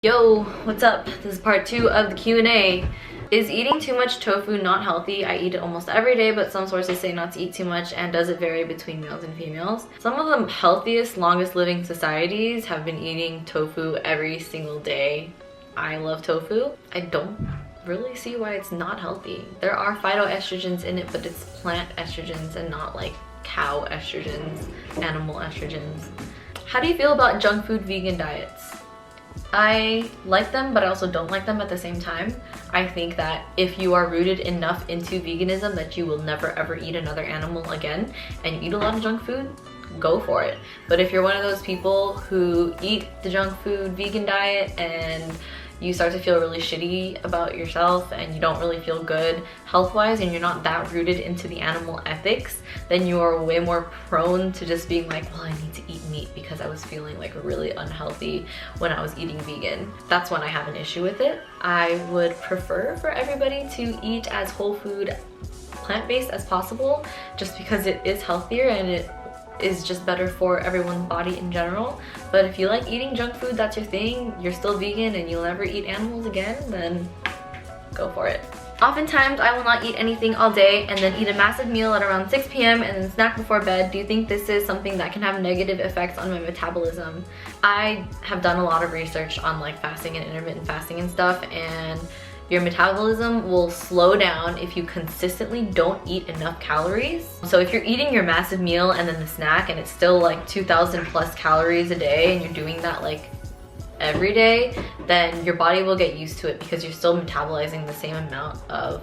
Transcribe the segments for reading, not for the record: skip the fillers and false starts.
Yo, what's up? This is part 2 of the Q&A. Is eating too much tofu not healthy? I eat it almost every day, but some sources say not to eat too much, and does it vary between males and females? Some of the healthiest, longest living societies have been eating tofu every single day. I love tofu. I don't really see why it's not healthy. There are phytoestrogens in it, but it's plant estrogens and not like cow estrogens, animal estrogens. How do you feel about junk food vegan diets? I like them, but I also don't like them at the same time. I think that if you are rooted enough into veganism that you will never ever eat another animal again and you eat a lot of junk food, go for it. But if you're one of those people who eat the junk food vegan diet and you start to feel really shitty about yourself and you don't really feel good health-wise and you're not that rooted into the animal ethics, then you are way more prone to just being like, well, I need to eat meat because I was feeling like really unhealthy when I was eating vegan. That's when I have an issue with it. I would prefer for everybody to eat as whole food, plant-based as possible, just because it is healthier and it is just better for everyone's body in general. But if you like eating junk food, that's your thing, you're still vegan and you'll never eat animals again, then go for it. Oftentimes I will not eat anything all day and then eat a massive meal at around 6 p.m. and then snack before bed. Do you think this is something that can have negative effects on my metabolism? I have done a lot of research on like fasting and intermittent fasting and stuff, and your metabolism will slow down if you consistently don't eat enough calories. So if you're eating your massive meal and then the snack and it's still like 2,000 plus calories a day and you're doing that like every day, then your body will get used to it because you're still metabolizing the same amount of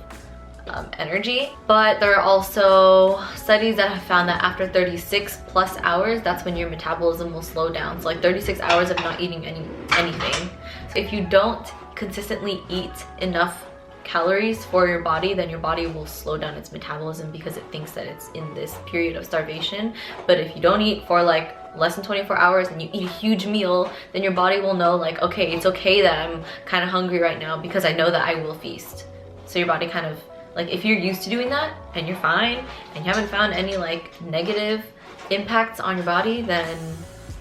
energy. But there are also studies that have found that after 36 plus hours, that's when your metabolism will slow down. So like 36 hours of not eating anything. So if you don't consistently eat enough calories for your body, then your body will slow down its metabolism because it thinks that it's in this period of starvation. But if you don't eat for like less than 24 hours and you eat a huge meal, then your body will know like, okay, it's okay that I'm kind of hungry right now because I know that I will feast. So your body kind of, like if you're used to doing that and you're fine and you haven't found any like negative impacts on your body, then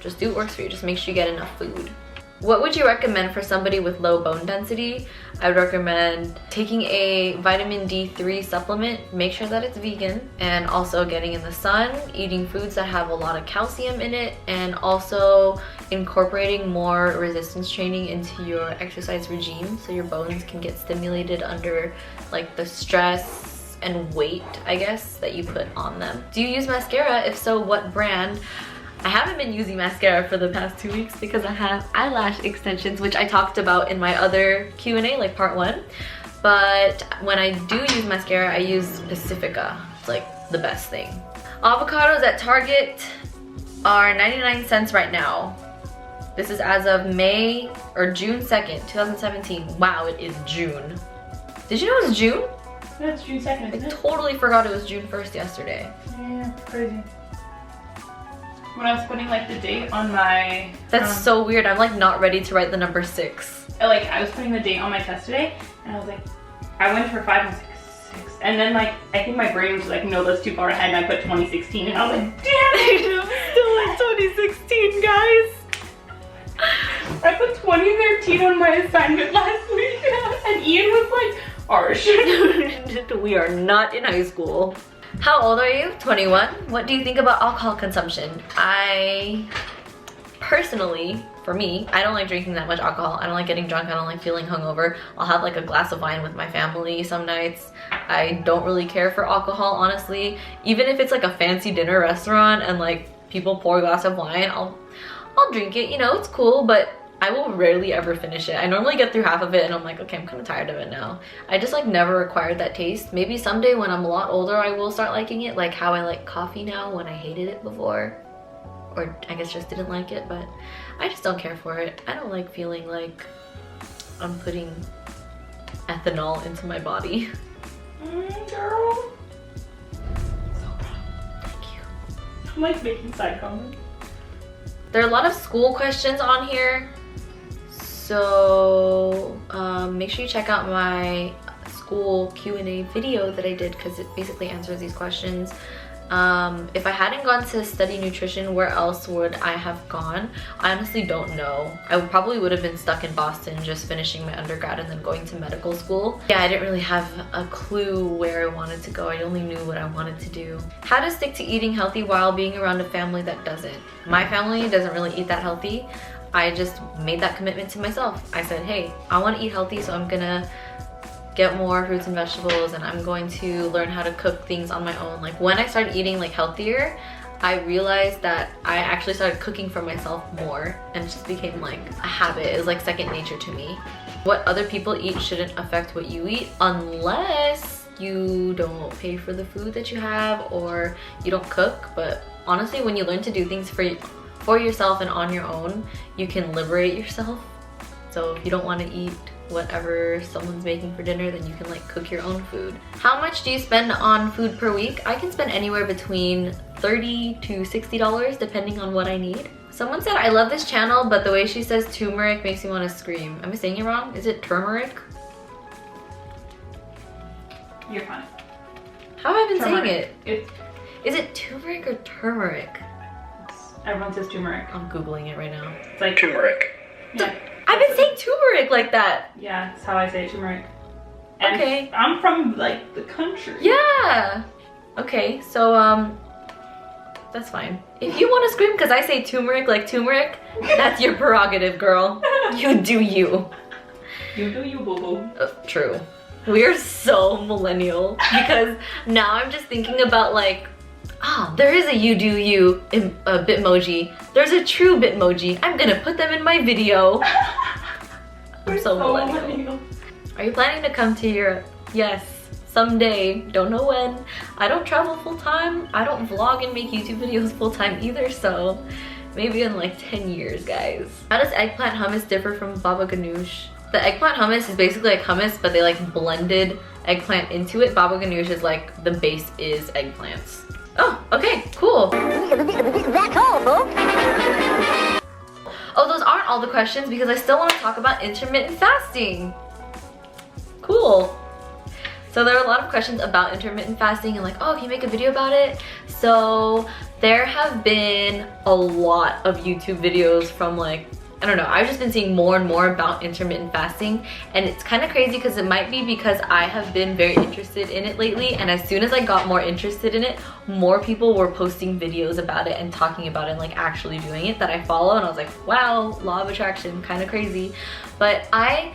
just do what works for you. Just make sure you get enough food. What would you recommend for somebody with low bone density? I would recommend taking a vitamin D3 supplement. Make sure that it's vegan, and also getting in the sun, eating foods that have a lot of calcium in it, and also incorporating more resistance training into your exercise regime so your bones can get stimulated under like the stress and weight, I guess, that you put on them. Do you use mascara? If so, what brand? I haven't been using mascara for the past 2 weeks because I have eyelash extensions, which I talked about in my other Q&A, like part 1. But when I do use mascara, I use Pacifica. It's like the best thing. Avocados at Target are 99 cents right now. This is as of May or June 2nd, 2017. Wow, it is June. Did you know it was June? Yeah, it's June 2nd, isn't it? I totally forgot it was June 1st yesterday. Yeah, crazy. When I was putting like the date on my... That's so weird. I'm like not ready to write the number 6. Like I was putting the date on my test today and I was like, I went for 5 and I was like 6. And then like, I think my brain was like, no, that's too far ahead, and I put 2016 and I was like, damn it! I'm still in 2016, guys. I put 2013 on my assignment last week and Ian was like, harsh. We are not in high school. How old are you? 21. What do you think about alcohol consumption? I personally, for me, I don't like drinking that much alcohol. I don't like getting drunk. I don't like feeling hungover. I'll have like a glass of wine with my family some nights. I don't really care for alcohol, honestly. Even if it's like a fancy dinner restaurant and like people pour a glass of wine, I'll drink it, you know, it's cool, but I will rarely ever finish it. I normally get through half of it and I'm like, okay, I'm kind of tired of it now. I just like never acquired that taste. Maybe someday when I'm a lot older, I will start liking it, like how I like coffee now when I hated it before. Or I guess just didn't like it, but I just don't care for it. I don't like feeling like I'm putting ethanol into my body. Girl. So proud. Thank you. I'm like making side comments. There are a lot of school questions on here. So make sure you check out my school Q&A video that I did because it basically answers these questions. If I hadn't gone to study nutrition, where else would I have gone? I honestly don't know. I probably would have been stuck in Boston just finishing my undergrad and then going to medical school. Yeah, I didn't really have a clue where I wanted to go. I only knew what I wanted to do. How to stick to eating healthy while being around a family that doesn't. My family doesn't really eat that healthy. I just made that commitment to myself. I said, hey, I want to eat healthy, so I'm gonna get more fruits and vegetables, and I'm going to learn how to cook things on my own. Like when I started eating like healthier, I realized that I actually started cooking for myself more, and it just became like a habit. It was like second nature to me. What other people eat shouldn't affect what you eat unless you don't pay for the food that you have or you don't cook. But honestly, when you learn to do things for yourself and on your own, you can liberate yourself. So if you don't want to eat whatever someone's making for dinner, then you can like cook your own food. How much do you spend on food per week? I can spend anywhere between $30 to $60 depending on what I need. Someone said, I love this channel, but the way she says turmeric makes me want to scream. Am I saying it wrong? Is it turmeric? You're fine. How have I been Turmeric. saying it? Is it turmeric or turmeric? Everyone says turmeric. I'm Googling it right now. It's like Turmeric. yeah. I've been saying turmeric like that. Yeah, that's how I say turmeric. And Okay. I'm from like the country. Yeah. Okay, so that's fine. If you want to scream because I say turmeric like turmeric, that's your prerogative, girl. You do you. You do you, boo boo. True. We're so millennial because now I'm just thinking about like, oh, there is a you do you Bitmoji. There's a true Bitmoji. I'm gonna put them in my video. I'm so millennial. Are you planning to come to Europe? Yes, someday. Don't know when. I don't travel full time. I don't vlog and make YouTube videos full time either, so maybe in like 10 years, guys. How does eggplant hummus differ from baba ganoush? The eggplant hummus is basically like hummus, but they like blended eggplant into it. Baba ganoush is like the base is eggplants. Oh, okay, cool. That's all, folks. Oh, those aren't all the questions because I still want to talk about intermittent fasting. Cool. So there are a lot of questions about intermittent fasting and like, oh, can you make a video about it? So there have been a lot of YouTube videos from like, I don't know, I've just been seeing more and more about intermittent fasting, and it's kind of crazy because it might be because I have been very interested in it lately, and as soon as I got more interested in it, more people were posting videos about it and talking about it and like actually doing it that I follow, and I was like, wow, law of attraction, kind of crazy. But I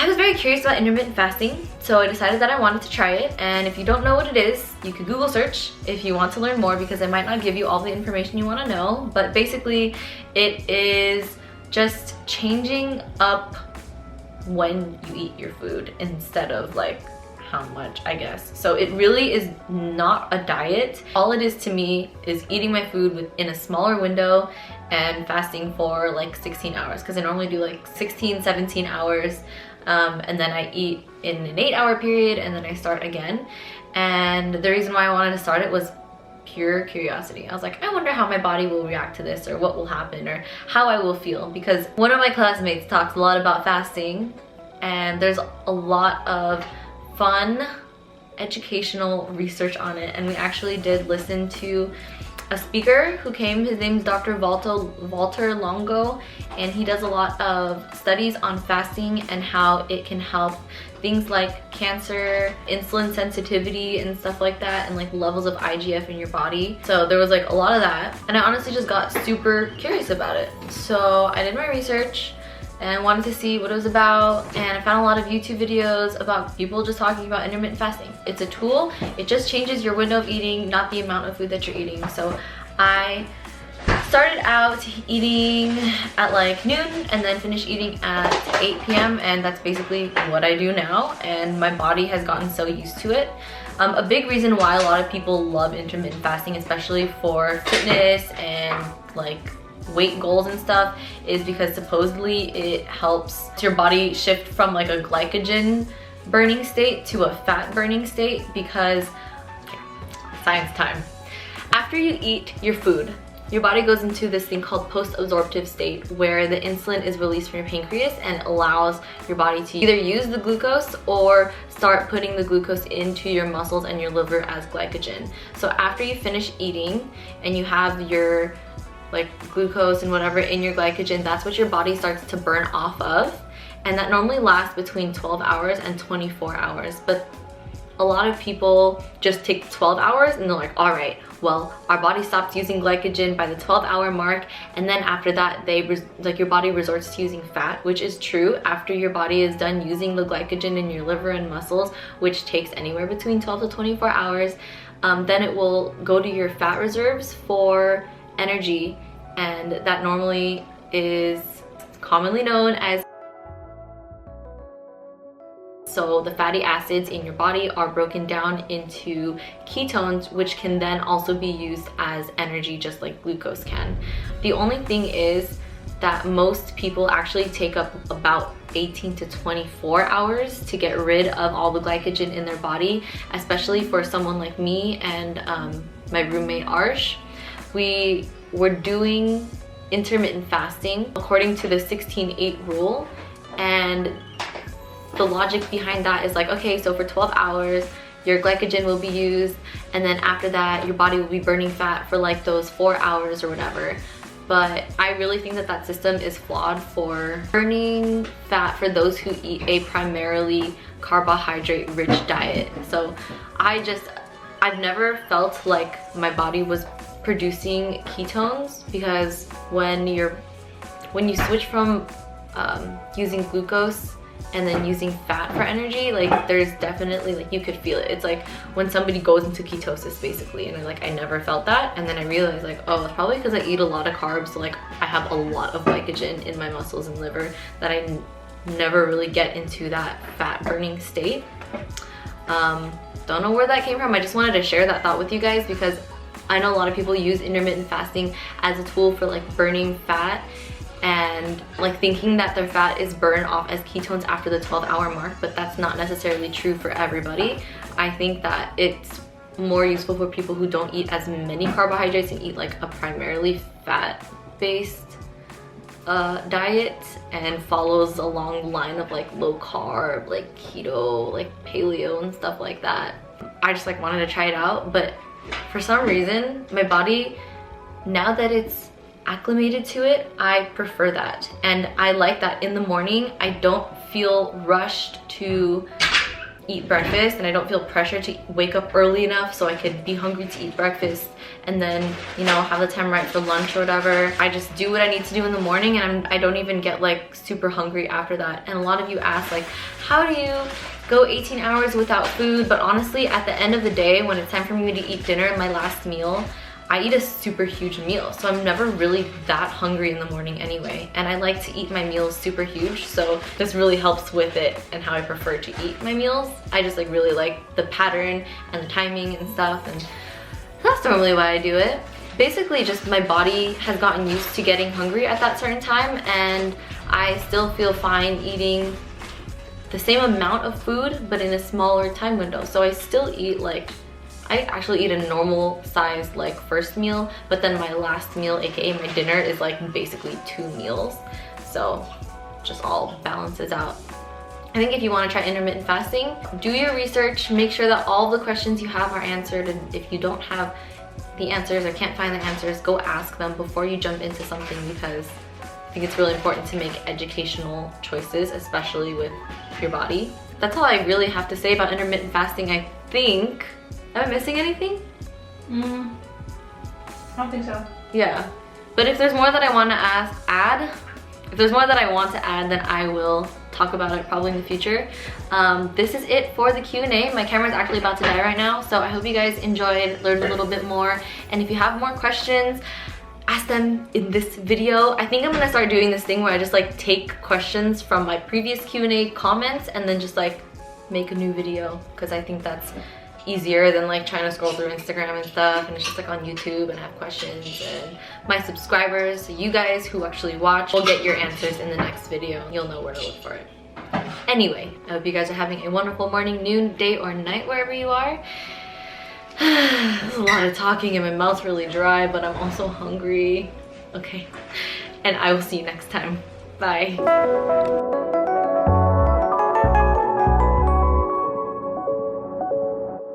was very curious about intermittent fasting, so I decided that I wanted to try it. And if you don't know what it is, you could Google search if you want to learn more, because it might not give you all the information you want to know. But basically, it is just changing up when you eat your food instead of like how much, I guess. So it really is not a diet. All it is to me is eating my food within a smaller window and fasting for like 16 hours, because I normally do like 16, 17 hours. And then I eat in an 8-hour period, and then I start again. And the reason why I wanted to start it was pure curiosity. I was like, I wonder how my body will react to this, or what will happen, or how I will feel, because one of my classmates talks a lot about fasting, and there's a lot of fun educational research on it. And we actually did listen to a speaker who came. His name is Dr. Walter Longo, and he does a lot of studies on fasting and how it can help things like cancer, insulin sensitivity and stuff like that, and like levels of IGF in your body. So there was like a lot of that, and I honestly just got super curious about it. So I did my research and wanted to see what it was about, and I found a lot of YouTube videos about people just talking about intermittent fasting. It's a tool. It just changes your window of eating, not the amount of food that you're eating. So I started out eating at like noon and then finished eating at 8 p.m. and that's basically what I do now, and my body has gotten so used to it. A big reason why a lot of people love intermittent fasting, especially for fitness and like weight goals and stuff, is because supposedly it helps your body shift from like a glycogen burning state to a fat burning state. Because, okay, science time. After you eat your food, your body goes into this thing called post-absorptive state where the insulin is released from your pancreas and allows your body to either use the glucose or start putting the glucose into your muscles and your liver as glycogen. So after you finish eating and you have your like glucose and whatever in your glycogen, that's what your body starts to burn off of, and that normally lasts between 12 hours and 24 hours. But a lot of people just take 12 hours and they're like, all right, well, our body stops using glycogen by the 12-hour mark, and then after that your body resorts to using fat, which is true. After your body is done using the glycogen in your liver and muscles, which takes anywhere between 12 to 24 hours, then it will go to your fat reserves for energy, and that normally is commonly known as. So the fatty acids in your body are broken down into ketones, which can then also be used as energy just like glucose can. The only thing is that most people actually take up about 18 to 24 hours to get rid of all the glycogen in their body, especially for someone like me and my roommate Arsh. We were doing intermittent fasting according to the 16-8 rule, and the logic behind that is like, okay, so for 12 hours your glycogen will be used, and then after that your body will be burning fat for like those 4 hours or whatever. But I really think that that system is flawed for burning fat for those who eat a primarily carbohydrate rich diet. So I've never felt like my body was producing ketones, because when you switch from using glucose and then using fat for energy, like there's definitely, like, you could feel it. It's like when somebody goes into ketosis basically, and I never felt that, and then I realized like, oh, it's probably because I eat a lot of carbs, so like I have a lot of glycogen in my muscles and liver that I never really get into that fat burning state. Don't know where that came from. I just wanted to share that thought with you guys, because I know a lot of people use intermittent fasting as a tool for like burning fat and like thinking that their fat is burned off as ketones after the 12-hour mark, but that's not necessarily true for everybody. I think that it's more useful for people who don't eat as many carbohydrates and eat like a primarily fat-based diet and follows along the line of like low carb, like keto, like paleo and stuff like that. I just like wanted to try it out, but for some reason my body, now that it's acclimated to it, I prefer that, and I like that in the morning I don't feel rushed to eat breakfast, and I don't feel pressure to wake up early enough so I could be hungry to eat breakfast and then, you know, have the time right for lunch or whatever. I just do what I need to do in the morning, and I don't even get like super hungry after that. And a lot of you ask like, how do you go 18 hours without food? But honestly, at the end of the day, when it's time for me to eat dinner, my last meal, I eat a super huge meal, so I'm never really that hungry in the morning anyway, and I like to eat my meals super huge, so this really helps with it and how I prefer to eat my meals. I just like really like the pattern and the timing and stuff, and that's normally why I do it. Basically just my body has gotten used to getting hungry at that certain time, and I still feel fine eating the same amount of food but in a smaller time window. So I still eat like, I actually eat a normal size like first meal, but then my last meal, aka my dinner, is like basically 2 meals. So just all balances out. I think if you want to try intermittent fasting, do your research, make sure that all the questions you have are answered, and if you don't have the answers or can't find the answers, go ask them before you jump into something, because I think it's really important to make educational choices, especially with your body. That's all I really have to say about intermittent fasting, I think. Am I missing anything? I don't think so. Yeah, but if there's more that I want to if there's more that I want to add, then I will talk about it probably in the future. This is it for the Q&A. My camera's actually about to die right now, so I hope you guys enjoyed, learned a little bit more, and if you have more questions, ask them in this video. I think I'm gonna start doing this thing where I just like take questions from my previous Q&A comments and then just like make a new video, because I think that's easier than like trying to scroll through Instagram and stuff, and it's just like on YouTube and have questions. And my subscribers, so you guys who actually watch, will get your answers in the next video. You'll know where to look for it. Anyway, I hope you guys are having a wonderful morning, noon, day, or night wherever you are. There's a lot of talking and my mouth's really dry, but I'm also hungry. Okay, and I will see you next time. Bye.